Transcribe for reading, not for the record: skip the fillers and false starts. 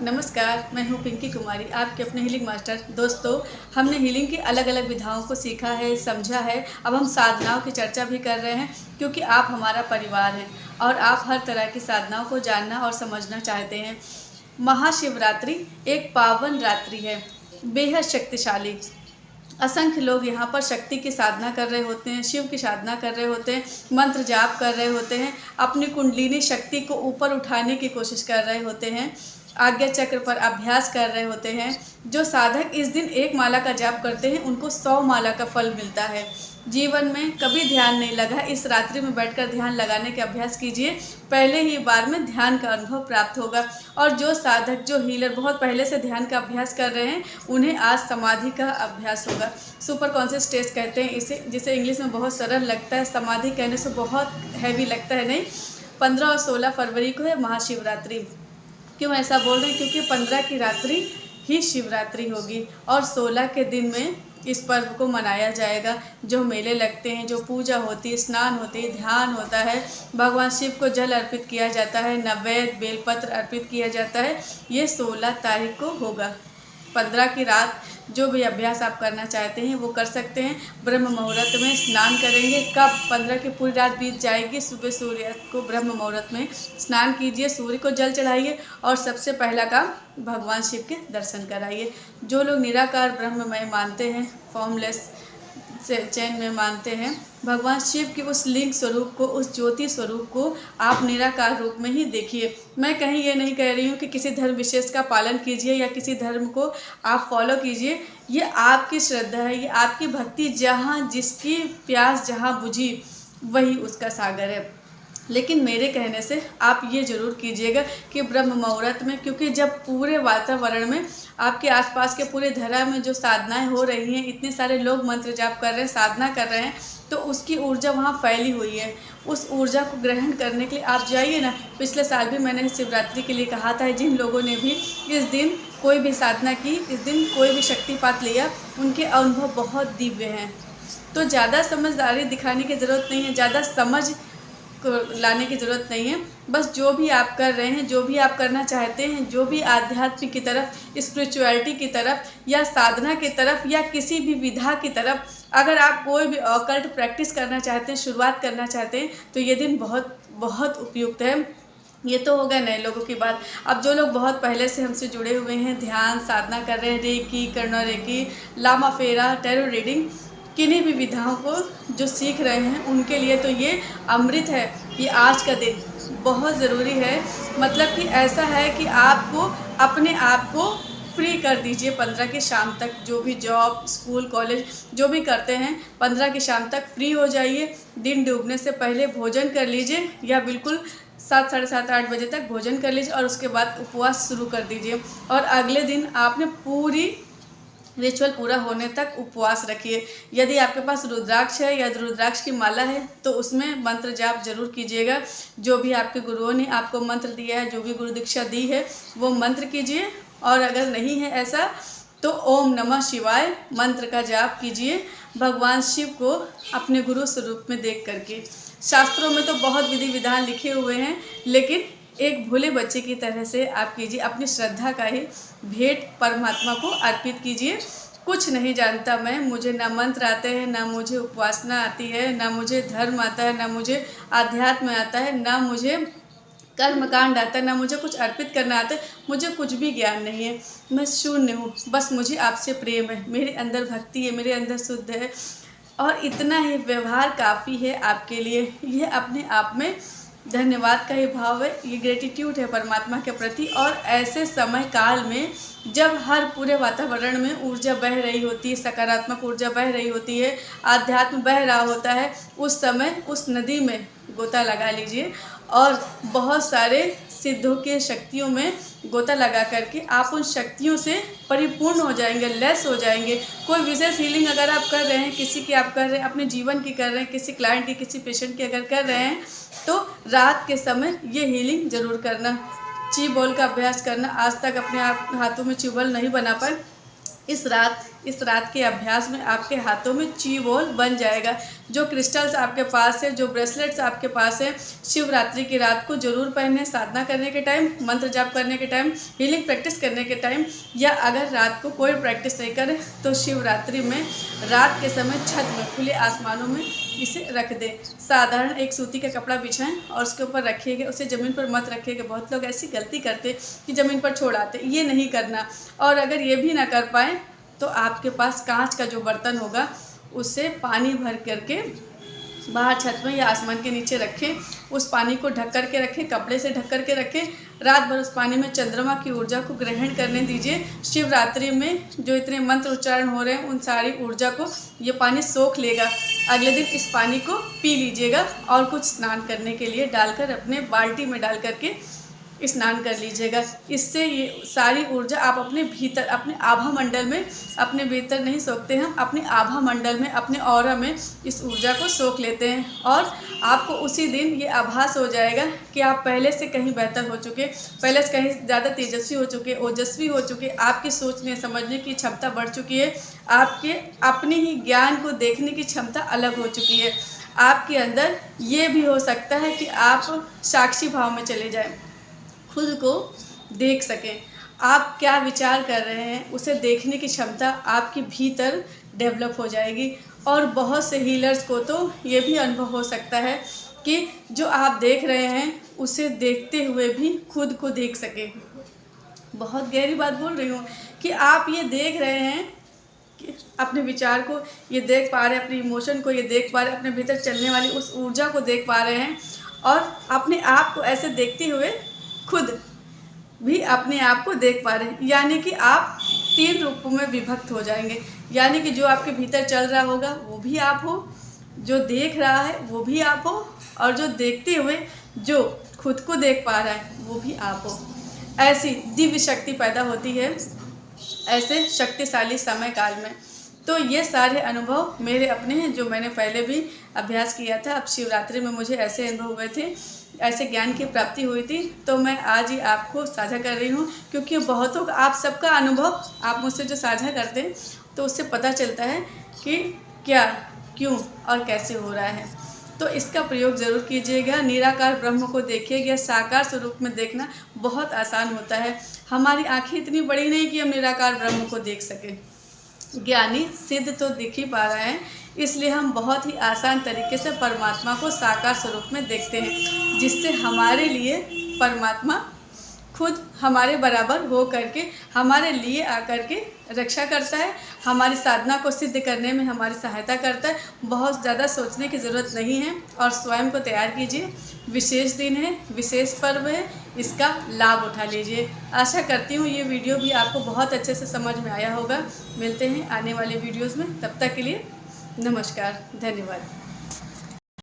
नमस्कार, मैं हूँ पिंकी कुमारी, आपके अपने हीलिंग मास्टर। दोस्तों, हमने हीलिंग की अलग अलग विधाओं को सीखा है, समझा है। अब हम साधनाओं की चर्चा भी कर रहे हैं, क्योंकि आप हमारा परिवार हैं और आप हर तरह की साधनाओं को जानना और समझना चाहते हैं। महाशिवरात्रि एक पावन रात्रि है, बेहद शक्तिशाली। असंख्य लोग यहाँ पर शक्ति की साधना कर रहे होते हैं, शिव की साधना कर रहे होते हैं, मंत्र जाप कर रहे होते हैं, अपनी कुंडलिनी शक्ति को ऊपर उठाने की कोशिश कर रहे होते हैं, आज्ञा चक्र पर अभ्यास कर रहे होते हैं। जो साधक इस दिन एक माला का जाप करते हैं, उनको 100 माला का फल मिलता है। जीवन में कभी ध्यान नहीं लगा, इस रात्रि में बैठकर ध्यान लगाने के अभ्यास कीजिए, पहले ही बार में ध्यान का अनुभव प्राप्त होगा। और जो साधक, जो हीलर बहुत पहले से ध्यान का अभ्यास कर रहे हैं, उन्हें आज समाधि का अभ्यास होगा। सुपर कॉन्शियस स्टेज कहते हैं इसे, जिसे इंग्लिश में बहुत सरल लगता है, समाधि कहने से बहुत हैवी लगता है। नहीं, 15 और 16 फरवरी को है महाशिवरात्रि। क्यों ऐसा बोल रहे हैं? क्योंकि 15 की रात्रि ही शिवरात्रि होगी और 16 के दिन में इस पर्व को मनाया जाएगा। जो मेले लगते हैं, जो पूजा होती है, स्नान होती है, ध्यान होता है, भगवान शिव को जल अर्पित किया जाता है, नैवेद्य बेलपत्र अर्पित किया जाता है, ये 16 तारीख को होगा। 15 की रात जो भी अभ्यास आप करना चाहते हैं वो कर सकते हैं। ब्रह्म मुहूर्त में स्नान करेंगे। कब? 15 की पूरी रात बीत जाएगी, सुबह सूर्य को ब्रह्म मुहूर्त में स्नान कीजिए, सूर्य को जल चढ़ाइए और सबसे पहला काम भगवान शिव के दर्शन कराइए। जो लोग निराकार ब्रह्ममय मानते हैं, फॉर्मलेस से चैन में मानते हैं, भगवान शिव की उस लिंग स्वरूप को, उस ज्योति स्वरूप को आप निराकार रूप में ही देखिए। मैं कहीं ये नहीं कह रही हूँ कि किसी धर्म विशेष का पालन कीजिए या किसी धर्म को आप फॉलो कीजिए। ये आपकी श्रद्धा है, ये आपकी भक्ति। जहाँ जिसकी प्यास जहाँ बुझी वही उसका सागर है। लेकिन मेरे कहने से आप ये ज़रूर कीजिएगा कि ब्रह्म मुहूर्त में, क्योंकि जब पूरे वातावरण में, आपके आसपास के पूरे धरा में जो साधनाएं हो रही हैं, इतने सारे लोग मंत्र जाप कर रहे हैं, साधना कर रहे हैं, तो उसकी ऊर्जा वहाँ फैली हुई है। उस ऊर्जा को ग्रहण करने के लिए आप जाइए ना। पिछले साल भी मैंने शिवरात्रि के लिए कहा था, जिन लोगों ने भी इस दिन कोई भी साधना की, इस दिन कोई भी शक्तिपात लिया, उनके अनुभव बहुत दिव्य हैं। तो ज़्यादा समझदारी दिखाने की ज़रूरत नहीं है, ज़्यादा समझ को लाने की ज़रूरत नहीं है। बस जो भी आप कर रहे हैं, जो भी आप करना चाहते हैं, जो भी आध्यात्म की तरफ, स्पिरिचुअलिटी की तरफ या साधना की तरफ या किसी भी विधा की तरफ, अगर आप कोई भी ऑकल्ट प्रैक्टिस करना चाहते हैं, शुरुआत करना चाहते हैं, तो ये दिन बहुत बहुत उपयुक्त है। ये तो हो गया नए लोगों की बात। अब जो लोग बहुत पहले से हमसे जुड़े हुए हैं, ध्यान साधना कर रहे हैं, रेकी, कर्णो रेकी, लामा फेरा, टैरो रीडिंग, किन्हीं भी विधाओं को जो सीख रहे हैं, उनके लिए तो ये अमृत है। ये आज का दिन बहुत ज़रूरी है। मतलब कि ऐसा है कि आपको अपने आप को फ्री कर दीजिए। 15 की शाम तक जो भी जॉब, स्कूल, कॉलेज जो भी करते हैं, 15 की शाम तक फ्री हो जाइए। दिन डूबने से पहले भोजन कर लीजिए, या बिल्कुल 7, साढ़े 7, 8 बजे तक भोजन कर लीजिए और उसके बाद उपवास शुरू कर दीजिए। और अगले दिन आपने पूरी रिचुअल पूरा होने तक उपवास रखिए। यदि आपके पास रुद्राक्ष है या रुद्राक्ष की माला है, तो उसमें मंत्र जाप जरूर कीजिएगा। जो भी आपके गुरुओं ने आपको मंत्र दिया है, जो भी गुरु दीक्षा दी है, वो मंत्र कीजिए। और अगर नहीं है ऐसा, तो ओम नमः शिवाय मंत्र का जाप कीजिए, भगवान शिव को अपने गुरु स्वरूप में देख करके। शास्त्रों में तो बहुत विधि विधान लिखे हुए हैं, लेकिन एक भोले बच्चे की तरह से आप कीजिए। अपनी श्रद्धा का ही भेंट परमात्मा को अर्पित कीजिए। कुछ नहीं जानता मैं, मुझे ना मंत्र आते हैं, ना मुझे उपासना आती है, ना मुझे धर्म आता है, ना मुझे आध्यात्म आता है, ना मुझे कर्मकांड आता है, ना मुझे कुछ अर्पित करना आता है। मुझे कुछ भी ज्ञान नहीं है, मैं शून्य हूँ। बस मुझे आपसे प्रेम है, मेरे अंदर भक्ति है, मेरे अंदर शुद्ध है, और इतना ही व्यवहार काफ़ी है आपके लिए। यह अपने आप में धन्यवाद का ही भाव है, ये ग्रेटिट्यूड है परमात्मा के प्रति। और ऐसे समय काल में जब हर पूरे वातावरण में ऊर्जा बह रही होती है, सकारात्मक ऊर्जा बह रही होती है, आध्यात्म बह रहा होता है, उस समय उस नदी में गोता लगा लीजिए और बहुत सारे सिद्धों के शक्तियों में गोता लगा करके आप उन शक्तियों से परिपूर्ण हो जाएंगे, लेस हो जाएंगे। कोई विशेष हीलिंग अगर आप कर रहे हैं, किसी की आप कर रहे हैं, अपने जीवन की कर रहे हैं, किसी क्लाइंट की, किसी पेशेंट की अगर कर रहे हैं, तो रात के समय ये हीलिंग ज़रूर करना। ची बॉल का अभ्यास करना। आज तक अपने आप हाथों में च्यूबल नहीं बना पाए, इस रात के अभ्यास में आपके हाथों में ची बॉल बन जाएगा। जो क्रिस्टल्स आपके पास है, जो ब्रेसलेट्स आपके पास है, शिवरात्रि की रात को ज़रूर पहने। साधना करने के टाइम, मंत्र जाप करने के टाइम, हीलिंग प्रैक्टिस करने के टाइम, या अगर रात को कोई प्रैक्टिस नहीं करे तो शिवरात्रि में रात के समय छत में, खुले आसमानों में इसे रख दें। साधारण एक सूती का कपड़ा बिछाएं और उसके ऊपर रखिएगा, उसे ज़मीन पर मत रखिएगा। बहुत लोग ऐसी गलती करते कि ज़मीन पर छोड़ आते, ये नहीं करना। और अगर ये भी ना कर पाएँ तो आपके पास कांच का जो बर्तन होगा उससे पानी भर करके बाहर छत में या आसमान के नीचे रखें। उस पानी को ढक कर के रखें, कपड़े से ढक कर के रखें। रात भर उस पानी में चंद्रमा की ऊर्जा को ग्रहण करने दीजिए। शिवरात्रि में जो इतने मंत्र उच्चारण हो रहे हैं उन सारी ऊर्जा को ये पानी सोख लेगा। अगले दिन इस पानी को पी लीजिएगा और कुछ स्नान करने के लिए डालकर अपने बाल्टी में डाल करके स्नान कर लीजिएगा। इससे ये सारी ऊर्जा आप अपने भीतर, अपने आभा मंडल में, अपने भीतर नहीं सोखते हैं, हम अपने आभा मंडल में, अपने ऑरा में इस ऊर्जा को सोख लेते हैं। और आपको उसी दिन ये आभास हो जाएगा कि आप पहले से कहीं बेहतर हो चुके, पहले से कहीं ज़्यादा तेजस्वी हो चुके, ओजस्वी हो चुके। आपकी सोचने समझने की क्षमता बढ़ चुकी है। आपके अपने ही ज्ञान को देखने की क्षमता अलग हो चुकी है। आपके अंदर ये भी हो सकता है कि आप साक्षी भाव में चले जाएं, खुद को देख सकें। आप क्या विचार कर रहे हैं उसे देखने की क्षमता आपके भीतर डेवलप हो जाएगी। और बहुत से हीलर्स को तो ये भी अनुभव हो सकता है कि जो आप देख रहे हैं उसे देखते हुए भी खुद को देख सकें। बहुत गहरी बात बोल रही हूँ कि आप ये देख रहे हैं कि अपने विचार को ये देख पा रहे हैं, अपने इमोशन को ये देख पा रहे हैं, अपने भीतर चलने वाली उस ऊर्जा को देख पा रहे हैं और अपने आप को ऐसे देखते हुए खुद भी अपने आप को देख पा रहे हैं। यानी कि आप 3 रूपों में विभक्त हो जाएंगे। यानी कि जो आपके भीतर चल रहा होगा वो भी आप हो, जो देख रहा है वो भी आप हो, और जो देखते हुए जो खुद को देख पा रहा है वो भी आप हो। ऐसी दिव्य शक्ति पैदा होती है ऐसे शक्तिशाली समय काल में। तो ये सारे अनुभव मेरे अपने हैं जो मैंने पहले भी अभ्यास किया था। अब शिवरात्रि में मुझे ऐसे अनुभव हुए थे, ऐसे ज्ञान की प्राप्ति हुई थी, तो मैं आज ही आपको साझा कर रही हूँ। क्योंकि बहुतों का, आप सबका अनुभव आप मुझसे जो साझा करते हैं तो उससे पता चलता है कि क्या, क्यों और कैसे हो रहा है। तो इसका प्रयोग ज़रूर कीजिएगा। निराकार ब्रह्म को देखिएगा। साकार स्वरूप में देखना बहुत आसान होता है। हमारी आँखें इतनी बड़ी नहीं कि हम निराकार ब्रह्म को देख सकें। ज्ञानी सिद्ध तो दिख ही पा रहे हैं, इसलिए हम बहुत ही आसान तरीके से परमात्मा को साकार स्वरूप में देखते हैं, जिससे हमारे लिए परमात्मा खुद हमारे बराबर हो करके हमारे लिए आकर के रक्षा करता है, हमारी साधना को सिद्ध करने में हमारी सहायता करता है। बहुत ज़्यादा सोचने की ज़रूरत नहीं है और स्वयं को तैयार कीजिए। विशेष दिन है, विशेष पर्व है, इसका लाभ उठा लीजिए। आशा करती हूँ ये वीडियो भी आपको बहुत अच्छे से समझ में आया होगा। मिलते हैं आने वाले वीडियोज़ में, तब तक के लिए नमस्कार, धन्यवाद।